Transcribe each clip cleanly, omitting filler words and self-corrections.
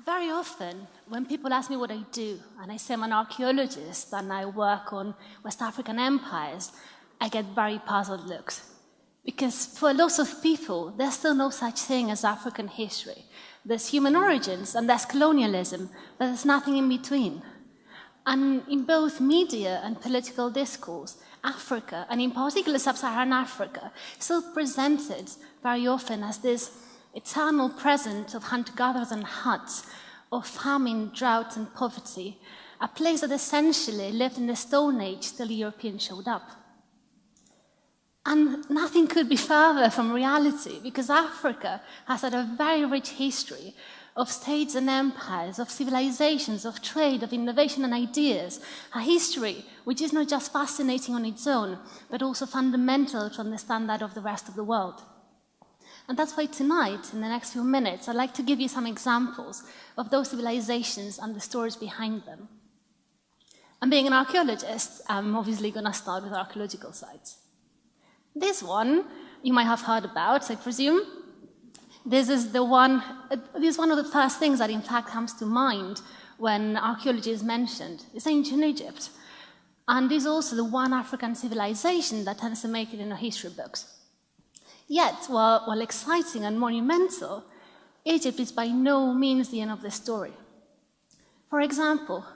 Very often, when people ask me what I do, and I say I'm an archaeologist and I work on West African empires, I get very puzzled looks. Because for lots of people, there's still no such thing as African history. There's human origins and there's colonialism, but there's nothing in between. And in both media and political discourse, Africa, and in particular sub-Saharan Africa, is still presented very often as this eternal present of hunter-gatherers and huts, of famine, drought, and poverty, a place that essentially lived in the Stone Age till the Europeans showed up. And nothing could be further from reality, because Africa has had a very rich history of states and empires, of civilizations, of trade, of innovation and ideas, a history which is not just fascinating on its own, but also fundamental to understand that of the rest of the world. And that's why tonight, in the next few minutes, I'd like to give you some examples of those civilizations and the stories behind them. And being an archaeologist, I'm obviously going to start with archaeological sites. This one you might have heard about, I presume. This is one of the first things that in fact comes to mind when archaeology is mentioned. It's ancient Egypt. And this is also the one African civilization that tends to make it in our history books. Yet, while exciting and monumental, Egypt is by no means the end of the story. For example,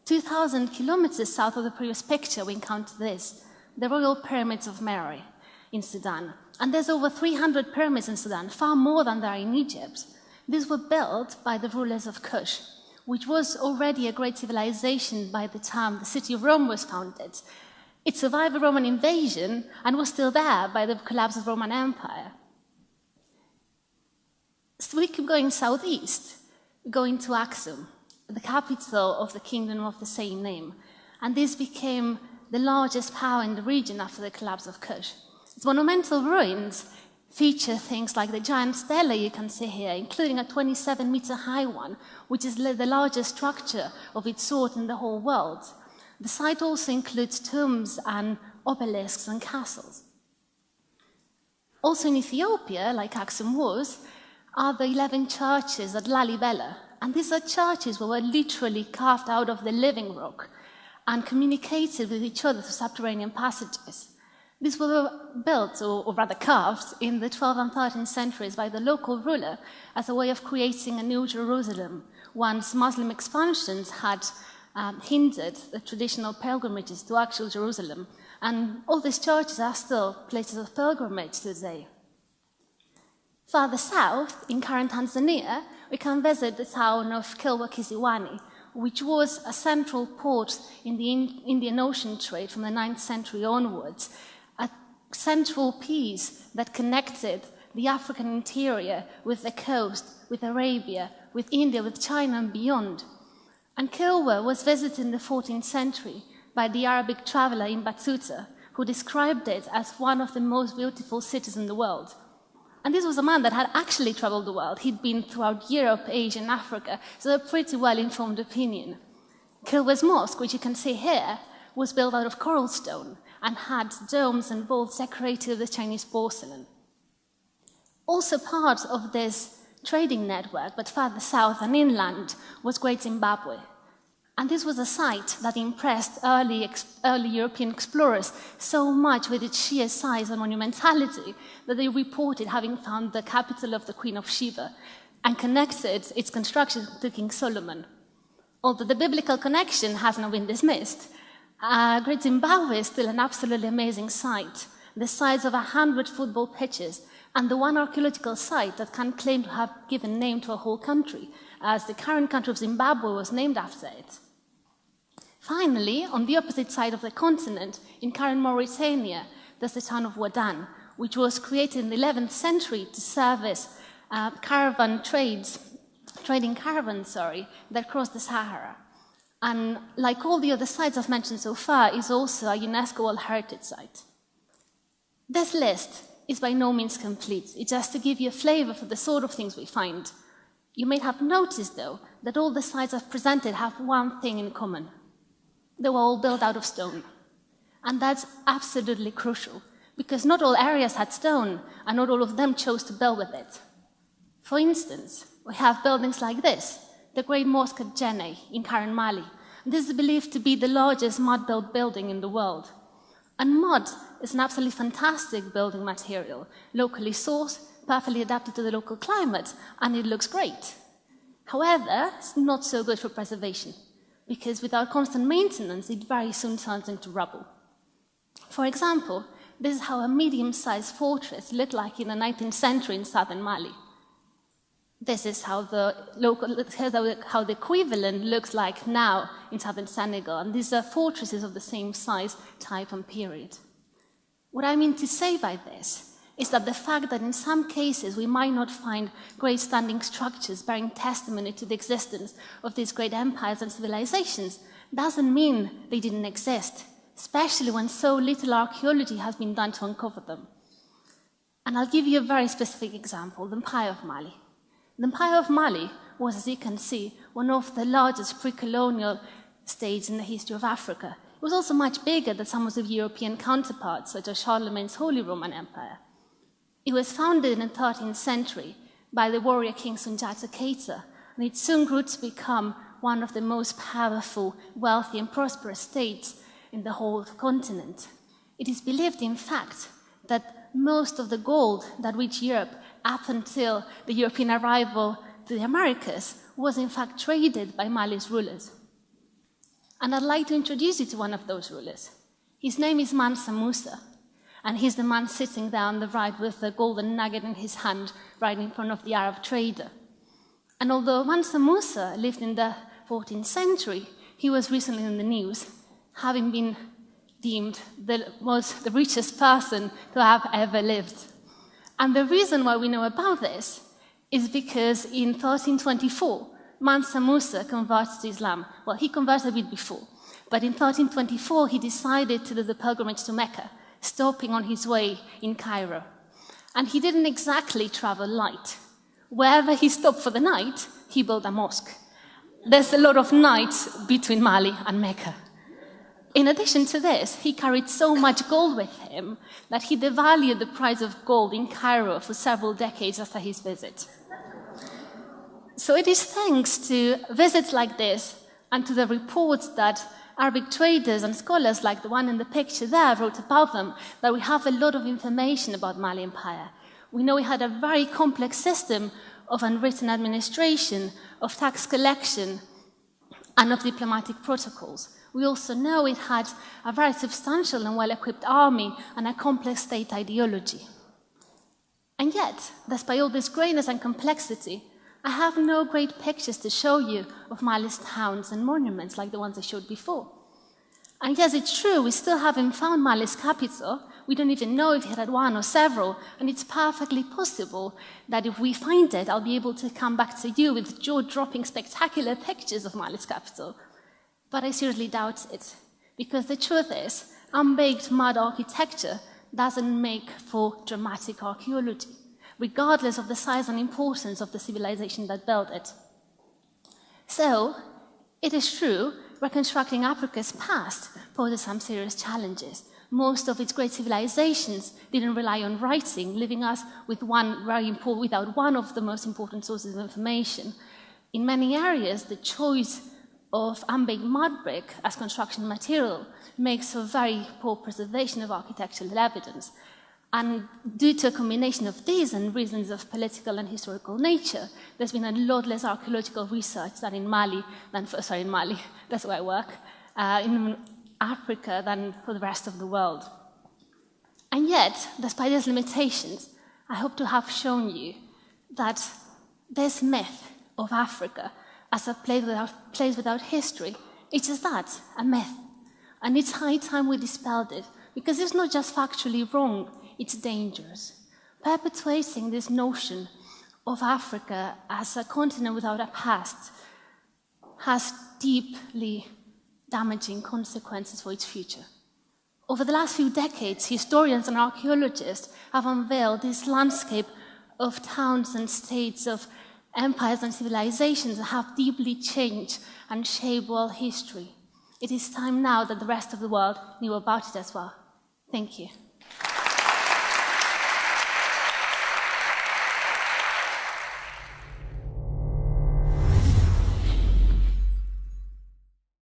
2,000 kilometers south of the previous picture, we encounter this, the Royal Pyramids of Mary in Sudan. And there's over 300 pyramids in Sudan, far more than there are in Egypt. These were built by the rulers of Kush, which was already a great civilization by the time the city of Rome was founded. It survived the Roman invasion and was still there by the collapse of the Roman Empire. So we keep going southeast, going to Aksum, the capital of the kingdom of the same name. And this became the largest power in the region after the collapse of Kush. Its monumental ruins feature things like the giant stela you can see here, including a 27-meter-high one, which is the largest structure of its sort in the whole world. The site also includes tombs and obelisks and castles. Also in Ethiopia, like Aksum was, are the 11 churches at Lalibela. And these are churches that were literally carved out of the living rock and communicated with each other through subterranean passages. These were built, or rather carved, in the 12th and 13th centuries by the local ruler as a way of creating a new Jerusalem, once Muslim expansions had hindered the traditional pilgrimages to actual Jerusalem. And all these churches are still places of pilgrimage today. Further south, in current Tanzania, we can visit the town of Kilwa Kisiwani, which was a central port in the Indian Ocean trade from the 9th century onwards, a central piece that connected the African interior with the coast, with Arabia, with India, with China and beyond. And Kilwa was visited in the 14th century by the Arabic traveler Ibn Battuta, who described it as one of the most beautiful cities in the world. And this was a man that had actually traveled the world. He'd been throughout Europe, Asia, and Africa, so a pretty well-informed opinion. Kilwa's mosque, which you can see here, was built out of coral stone and had domes and vaults decorated with Chinese porcelain. Also part of this trading network, but further south and inland, was Great Zimbabwe. And this was a site that impressed early European explorers so much with its sheer size and monumentality that they reported having found the capital of the Queen of Sheba and connected its construction to King Solomon. Although the biblical connection has now been dismissed, Great Zimbabwe is still an absolutely amazing site, the size of 100 football pitches, and the one archaeological site that can claim to have given name to a whole country, as the current country of Zimbabwe was named after it. Finally, on the opposite side of the continent, in current Mauritania, there's the town of Wadan, which was created in the 11th century to service trading caravans that crossed the Sahara. And like all the other sites I've mentioned so far, is also a UNESCO World Heritage Site. This list is by no means complete. It's just to give you a flavor for the sort of things we find. You may have noticed, though, that all the sites I've presented have one thing in common. They were all built out of stone. And that's absolutely crucial, because not all areas had stone, and not all of them chose to build with it. For instance, we have buildings like this, the Great Mosque at Jenne in Karen, Mali. This is believed to be the largest mud-built building in the world. And mud is an absolutely fantastic building material, locally sourced, perfectly adapted to the local climate, and it looks great. However, it's not so good for preservation, because without constant maintenance, it very soon turns into rubble. For example, this is how a medium-sized fortress looked like in the 19th century in southern Mali. This is how the equivalent looks like now in southern Senegal, and these are fortresses of the same size, type, and period. What I mean to say by this is that the fact that in some cases we might not find great standing structures bearing testimony to the existence of these great empires and civilizations doesn't mean they didn't exist, especially when so little archaeology has been done to uncover them. And I'll give you a very specific example, the Empire of Mali. The Empire of Mali was, as you can see, one of the largest pre-colonial states in the history of Africa. It was also much bigger than some of the European counterparts, such as Charlemagne's Holy Roman Empire. It was founded in the 13th century by the warrior king Sundiata Keita, and it soon grew to become one of the most powerful, wealthy, and prosperous states in the whole continent. It is believed, in fact, that most of the gold that reached Europe up until the European arrival to the Americas was in fact traded by Mali's rulers. And I'd like to introduce you to one of those rulers. His name is Mansa Musa, and he's the man sitting there on the right with the golden nugget in his hand right in front of the Arab trader. And although Mansa Musa lived in the 14th century, he was recently in the news, having been deemed the richest person to have ever lived. And the reason why we know about this is because in 1324, Mansa Musa converted to Islam. Well, he converted a bit before, but in 1324, he decided to do the pilgrimage to Mecca, stopping on his way in Cairo. And he didn't exactly travel light. Wherever he stopped for the night, he built a mosque. There's a lot of nights between Mali and Mecca. In addition to this, he carried so much gold with him that he devalued the price of gold in Cairo for several decades after his visit. So it is thanks to visits like this and to the reports that Arabic traders and scholars like the one in the picture there wrote about them that we have a lot of information about Mali Empire. We know it had a very complex system of unwritten administration, of tax collection, and of diplomatic protocols. We also know it had a very substantial and well-equipped army and a complex state ideology. And yet, despite all this greatness and complexity, I have no great pictures to show you of Mali's towns and monuments like the ones I showed before. And yes, it's true, we still haven't found Mali's capital. We don't even know if it had one or several, and it's perfectly possible that if we find it, I'll be able to come back to you with jaw-dropping spectacular pictures of Mali's capital. But I seriously doubt it, because the truth is, unbaked mud architecture doesn't make for dramatic archaeology, regardless of the size and importance of the civilization that built it. So, it is true, reconstructing Africa's past poses some serious challenges. Most of its great civilizations didn't rely on writing, leaving us with without one of the most important sources of information. In many areas, the choice of unbaked mud brick as construction material makes for very poor preservation of architectural evidence. And due to a combination of these and reasons of political and historical nature, there's been a lot less archaeological research than in Mali, that's where I work, in Africa than for the rest of the world. And yet, despite these limitations, I hope to have shown you that this myth of Africa as a place without history, it's just that, a myth. And it's high time we dispelled it, because it's not just factually wrong, it's dangerous. Perpetuating this notion of Africa as a continent without a past has deeply damaging consequences for its future. Over the last few decades, historians and archaeologists have unveiled this landscape of towns and states, of empires and civilizations that have deeply changed and shaped world history. It is time now that the rest of the world knew about it as well. Thank you.